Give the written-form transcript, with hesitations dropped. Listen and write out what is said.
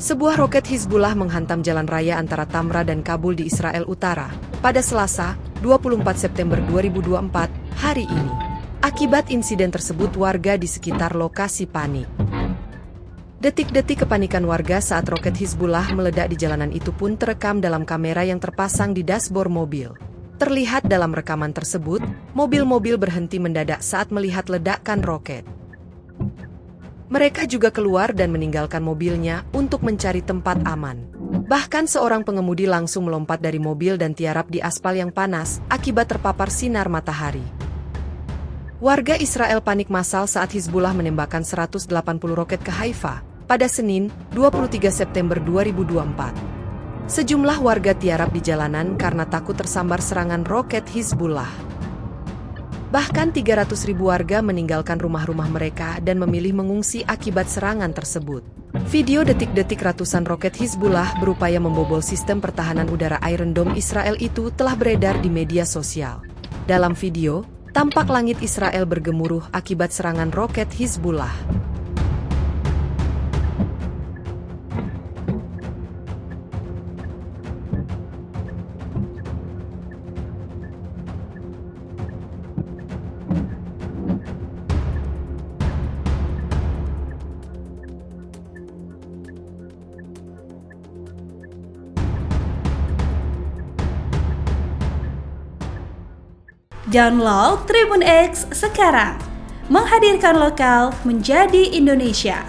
Sebuah roket Hizbullah menghantam jalan raya antara Tamra dan Kabul di Israel Utara pada Selasa, 24 September 2024, hari ini. Akibat insiden tersebut, warga di sekitar lokasi panik. Detik-detik kepanikan warga saat roket Hizbullah meledak di jalanan itu pun terekam dalam kamera yang terpasang di dashboard mobil. Terlihat dalam rekaman tersebut, mobil-mobil berhenti mendadak saat melihat ledakan roket. Mereka juga keluar dan meninggalkan mobilnya untuk mencari tempat aman. Bahkan seorang pengemudi langsung melompat dari mobil dan tiarap di aspal yang panas akibat terpapar sinar matahari. Warga Israel panik massal saat Hizbullah menembakkan 180 roket ke Haifa pada Senin, 23 September 2024. Sejumlah warga tiarap di jalanan karena takut tersambar serangan roket Hizbullah. Bahkan 300.000 warga meninggalkan rumah-rumah mereka dan memilih mengungsi akibat serangan tersebut. Video detik-detik ratusan roket Hizbullah berupaya membobol sistem pertahanan udara Iron Dome Israel itu telah beredar di media sosial. Dalam video, tampak langit Israel bergemuruh akibat serangan roket Hizbullah. Download Tribun X sekarang, menghadirkan lokal menjadi Indonesia.